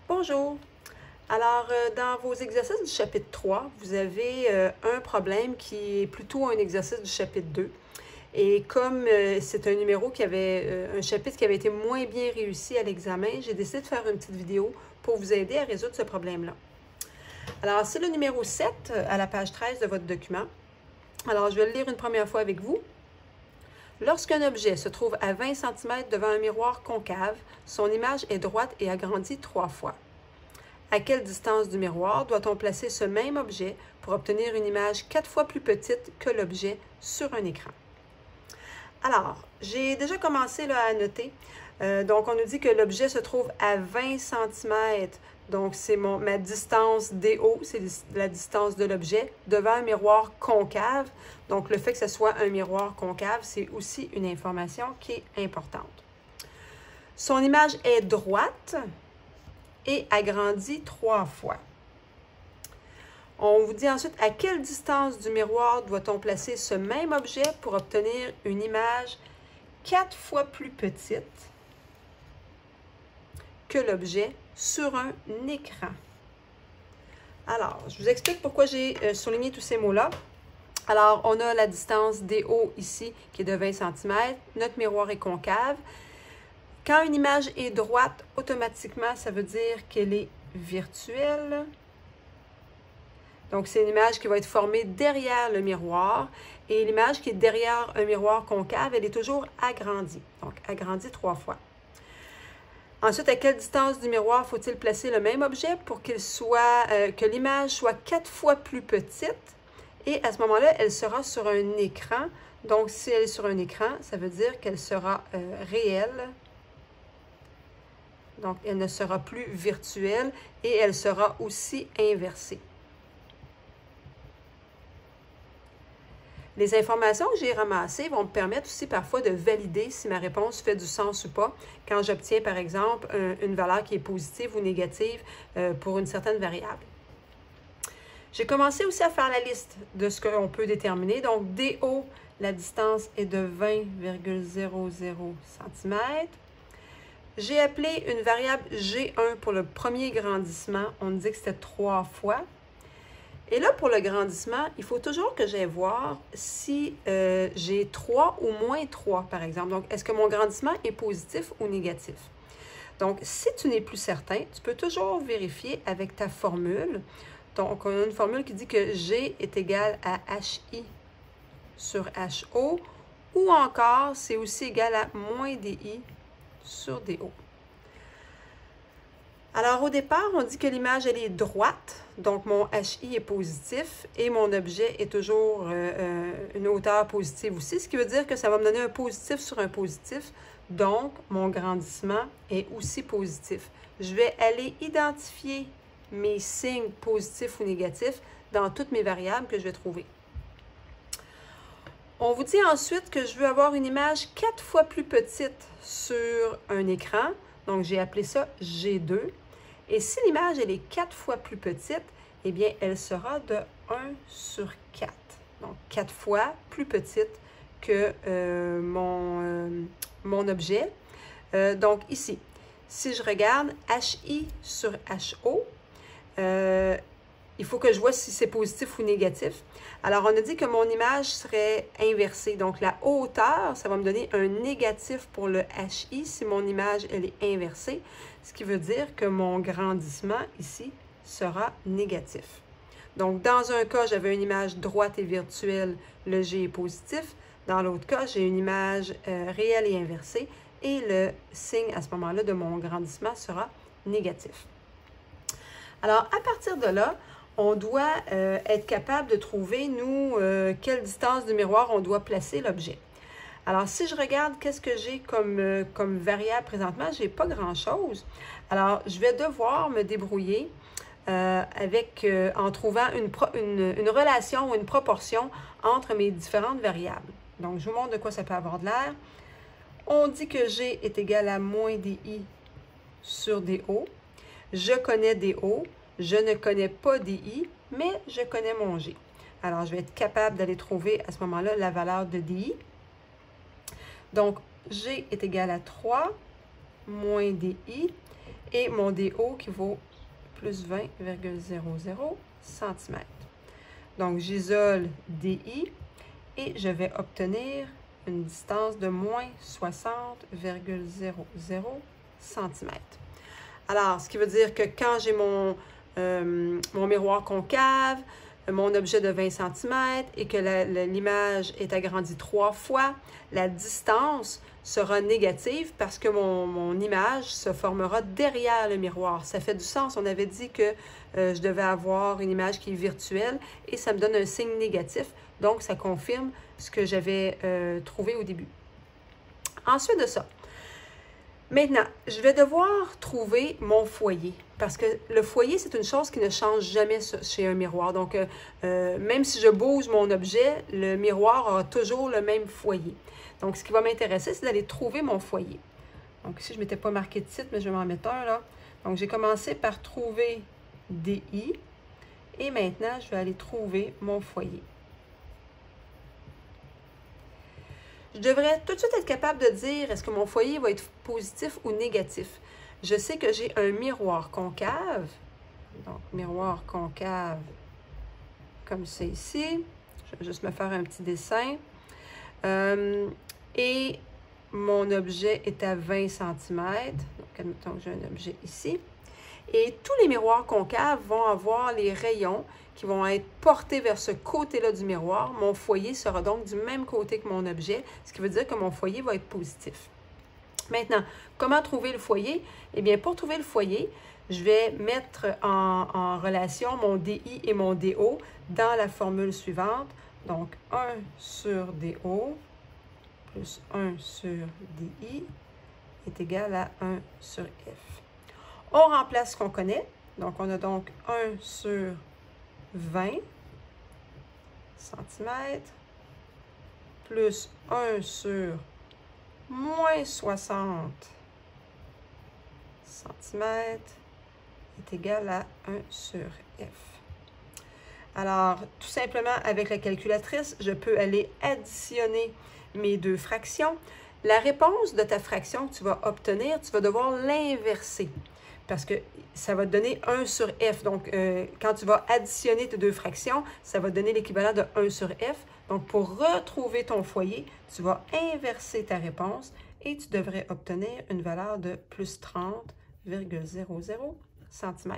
Bonjour! Alors, dans vos exercices du chapitre 3, vous avez un problème qui est plutôt un exercice du chapitre 2. Et comme c'est un numéro qui avait, un chapitre qui avait été moins bien réussi à l'examen, j'ai décidé de faire une petite vidéo pour vous aider à résoudre ce problème-là. Alors, c'est le numéro 7 à la page 13 de votre document. Alors, je vais le lire une première fois avec vous. Lorsqu'un objet se trouve à 20 cm devant un miroir concave, son image est droite et agrandie 3 fois. À quelle distance du miroir doit-on placer ce même objet pour obtenir une image 4 fois plus petite que l'objet sur un écran? Alors, j'ai déjà commencé là, à noter. Donc, on nous dit que l'objet se trouve à 20 cm. Donc, c'est ma distance DO, c'est la distance de l'objet, devant un miroir concave. Donc, le fait que ce soit un miroir concave, c'est aussi une information qui est importante. Son image est droite et agrandie 3 fois. On vous dit ensuite à quelle distance du miroir doit-on placer ce même objet pour obtenir une image 4 fois plus petite que l'objet sur un écran. Alors, je vous explique pourquoi j'ai souligné tous ces mots-là. Alors, on a la distance DO ici qui est de 20 cm. Notre miroir est concave. Quand une image est droite, automatiquement, ça veut dire qu'elle est virtuelle. Donc, c'est une image qui va être formée derrière le miroir. Et l'image qui est derrière un miroir concave, elle est toujours agrandie. Donc, agrandie 3 fois. Ensuite, à quelle distance du miroir faut-il placer le même objet pour que l'image soit 4 fois plus petite? Et à ce moment-là, elle sera sur un écran. Donc, si elle est sur un écran, ça veut dire qu'elle sera réelle. Donc, elle ne sera plus virtuelle et elle sera aussi inversée. Les informations que j'ai ramassées vont me permettre aussi parfois de valider si ma réponse fait du sens ou pas quand j'obtiens, par exemple, une valeur qui est positive ou négative pour une certaine variable. J'ai commencé aussi à faire la liste de ce qu'on peut déterminer. Donc, DO, la distance est de 20,00 cm. J'ai appelé une variable G1 pour le premier grandissement. On me dit que c'était 3 fois. Et là, pour le grandissement, il faut toujours que j'aille voir si j'ai 3 ou moins 3, par exemple. Donc, est-ce que mon grandissement est positif ou négatif? Donc, si tu n'es plus certain, tu peux toujours vérifier avec ta formule. Donc, on a une formule qui dit que G est égal à HI sur HO, ou encore, c'est aussi égal à moins DI sur DO. Alors, au départ, on dit que l'image, elle est droite, donc mon HI est positif et mon objet est toujours une hauteur positive aussi, ce qui veut dire que ça va me donner un positif sur un positif, donc mon grandissement est aussi positif. Je vais aller identifier mes signes positifs ou négatifs dans toutes mes variables que je vais trouver. On vous dit ensuite que je veux avoir une image 4 fois plus petite sur un écran. Donc, j'ai appelé ça G2. Et si l'image, elle est 4 fois plus petite, eh bien, elle sera de 1 sur 4. Donc, 4 fois plus petite que mon objet. Donc, ici, si je regarde HI sur HO, il faut que je vois si c'est positif ou négatif. Alors, on a dit que mon image serait inversée. Donc, la hauteur, ça va me donner un négatif pour le HI si mon image, elle est inversée. Ce qui veut dire que mon grandissement, ici, sera négatif. Donc, dans un cas, j'avais une image droite et virtuelle, le G est positif. Dans l'autre cas, j'ai une image réelle et inversée. Et le signe, à ce moment-là, de mon grandissement sera négatif. Alors, à partir de là, on doit être capable de trouver, nous, quelle distance du miroir on doit placer l'objet. Alors, si je regarde qu'est-ce que j'ai comme variable présentement, je n'ai pas grand-chose. Alors, je vais devoir me débrouiller en trouvant une relation ou une proportion entre mes différentes variables. Donc, je vous montre de quoi ça peut avoir de l'air. On dit que G est égal à moins DI sur DO. Je connais DO. Je ne connais pas DI, mais je connais mon G. Alors, je vais être capable d'aller trouver à ce moment-là la valeur de DI. Donc, G est égal à 3 moins DI. et mon DO qui vaut plus 20,00 cm. Donc, j'isole DI et je vais obtenir une distance de moins 60,00 cm. Alors, ce qui veut dire que quand j'ai mon miroir concave, mon objet de 20 cm et que l'image est agrandie 3 fois, la distance sera négative parce que mon image se formera derrière le miroir. Ça fait du sens. On avait dit que je devais avoir une image qui est virtuelle et ça me donne un signe négatif. Donc, ça confirme ce que j'avais trouvé au début. Ensuite de ça, maintenant, je vais devoir trouver mon foyer parce que le foyer, c'est une chose qui ne change jamais chez un miroir. Donc, même si je bouge mon objet, le miroir aura toujours le même foyer. Donc, ce qui va m'intéresser, c'est d'aller trouver mon foyer. Donc, ici, je ne m'étais pas marqué de titre, mais je vais m'en mettre un là. Donc, j'ai commencé par trouver DI et maintenant, je vais aller trouver mon foyer. Je devrais tout de suite être capable de dire est-ce que mon foyer va être positif ou négatif. Je sais que j'ai un miroir concave. Donc, miroir concave comme c'est ici. Je vais juste me faire un petit dessin. Et mon objet est à 20 cm. Donc, admettons que j'ai un objet ici. Et tous les miroirs concaves vont avoir les rayons qui vont être portés vers ce côté-là du miroir. Mon foyer sera donc du même côté que mon objet, ce qui veut dire que mon foyer va être positif. Maintenant, comment trouver le foyer? Eh bien, pour trouver le foyer, je vais mettre en relation mon DI et mon DO dans la formule suivante. Donc, 1 sur DO plus 1 sur DI est égal à 1 sur F. On remplace ce qu'on connaît. Donc, on a donc 1 sur 20 cm plus 1 sur moins 60 cm est égal à 1 sur F. Alors, tout simplement, avec la calculatrice, je peux aller additionner mes deux fractions. La réponse de ta fraction que tu vas obtenir, tu vas devoir l'inverser parce que ça va te donner 1 sur F. Donc, quand tu vas additionner tes deux fractions, ça va te donner l'équivalent de 1 sur F. Donc, pour retrouver ton foyer, tu vas inverser ta réponse et tu devrais obtenir une valeur de plus 30,00 cm.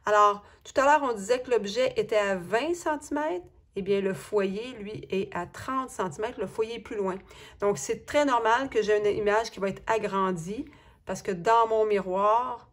Alors, tout à l'heure, on disait que l'objet était à 20 cm. Eh bien, le foyer, lui, est à 30 cm. Le foyer est plus loin. Donc, c'est très normal que j'ai une image qui va être agrandie parce que dans mon miroir,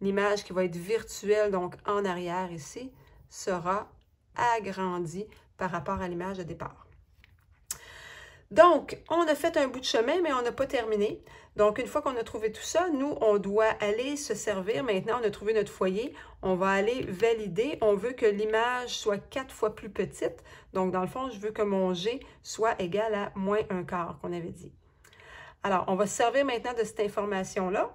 l'image qui va être virtuelle, donc en arrière ici, sera agrandie par rapport à l'image de départ. Donc, on a fait un bout de chemin, mais on n'a pas terminé. Donc, une fois qu'on a trouvé tout ça, nous, on doit aller se servir. Maintenant, on a trouvé notre foyer. On va aller valider. On veut que l'image soit 4 fois plus petite. Donc, dans le fond, je veux que mon G soit égal à moins 1/4 qu'on avait dit. Alors, on va se servir maintenant de cette information-là.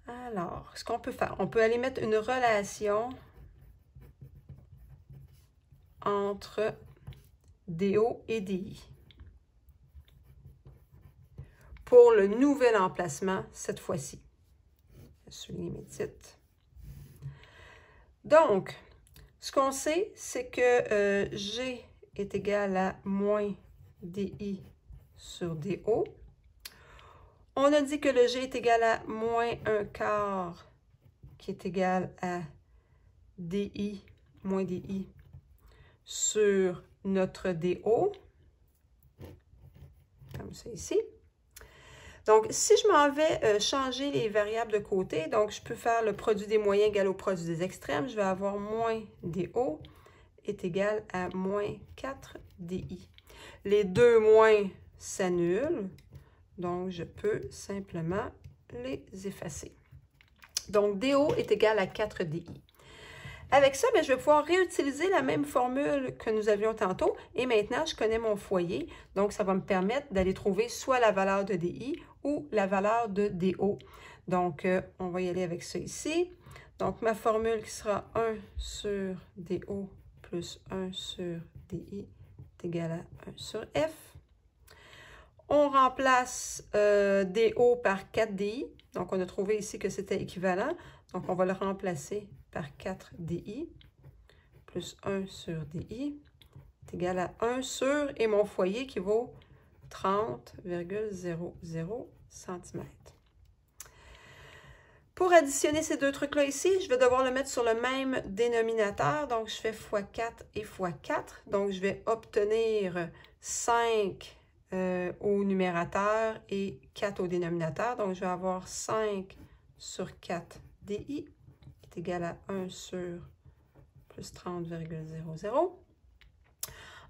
Alors, ce qu'on peut faire, on peut aller mettre une relation entre DO et DI pour le nouvel emplacement cette fois-ci. Je vais souligner mes titres. Donc, ce qu'on sait, c'est que G est égal à moins DI sur DO. On a dit que le G est égal à moins 1/4 qui est égal à DI, moins DI sur notre DO, comme ça ici. Donc, si je m'en vais changer les variables de côté, donc je peux faire le produit des moyens égal au produit des extrêmes, je vais avoir moins DO est égal à moins 4 DI. Les deux moins s'annulent, donc je peux simplement les effacer. Donc, DO est égal à 4 DI. Avec ça, je vais pouvoir réutiliser la même formule que nous avions tantôt. Et maintenant, je connais mon foyer. Donc, ça va me permettre d'aller trouver soit la valeur de DI ou la valeur de DO. Donc, on va y aller avec ça ici. Donc, ma formule qui sera 1 sur DO plus 1 sur DI est égale à 1 sur F. On remplace DO par 4 DI. Donc, on a trouvé ici que c'était équivalent. Donc, on va le remplacer par 4 DI plus 1 sur DI est égal à 1 sur, et mon foyer qui vaut 30,00 cm. Pour additionner ces deux trucs-là ici, je vais devoir le mettre sur le même dénominateur. Donc, je fais x4 et x4. Donc, je vais obtenir 5 au numérateur et 4 au dénominateur. Donc, je vais avoir 5 sur 4 DI qui est égal à 1 sur plus 30,00.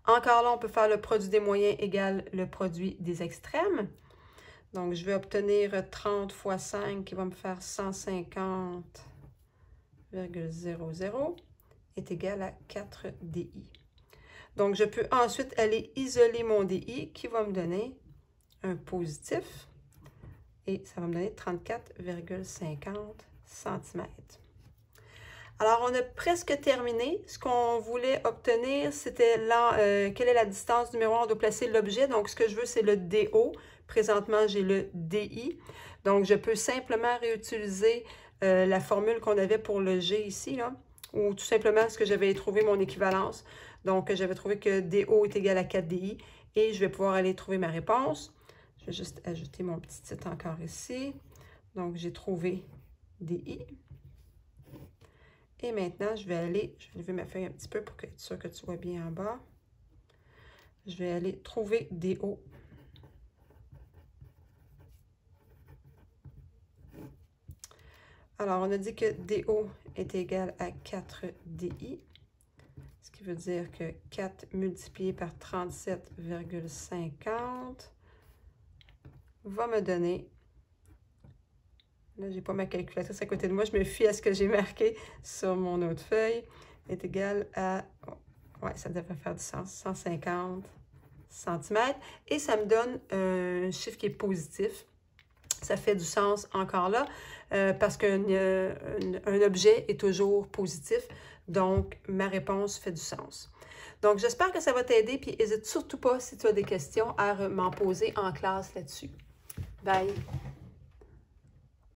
Encore là, on peut faire le produit des moyens égal le produit des extrêmes. Donc, je vais obtenir 30 fois 5 qui va me faire 150,00 est égal à 4 DI. Donc, je peux ensuite aller isoler mon DI qui va me donner un positif et ça va me donner 34,50 cm. Alors, on a presque terminé. Ce qu'on voulait obtenir, c'était quelle est la distance du miroir? On doit placer l'objet. Donc, ce que je veux, c'est le DO. Présentement, j'ai le DI. Donc, je peux simplement réutiliser la formule qu'on avait pour le G ici, là, ou tout simplement ce que j'avais trouvé mon équivalence. Donc, j'avais trouvé que DO est égal à 4 DI et je vais pouvoir aller trouver ma réponse. Je vais juste ajouter mon petit titre encore ici. Donc, j'ai trouvé DI. Et maintenant, je vais lever ma feuille un petit peu pour être sûr que tu vois bien en bas. Je vais aller trouver DO. Alors, on a dit que DO est égal à 4 DI, ce qui veut dire que 4 multiplié par 37,50 va me donner... Là, je n'ai pas ma calculatrice à côté de moi. Je me fie à ce que j'ai marqué sur mon autre feuille. Est égal à... Ouais, ça devrait faire du sens. 150 cm. Et ça me donne un chiffre qui est positif. Ça fait du sens encore là, parce qu'un objet est toujours positif. Donc, ma réponse fait du sens. Donc, j'espère que ça va t'aider. Puis, n'hésite surtout pas, si tu as des questions, à m'en poser en classe là-dessus. Bye!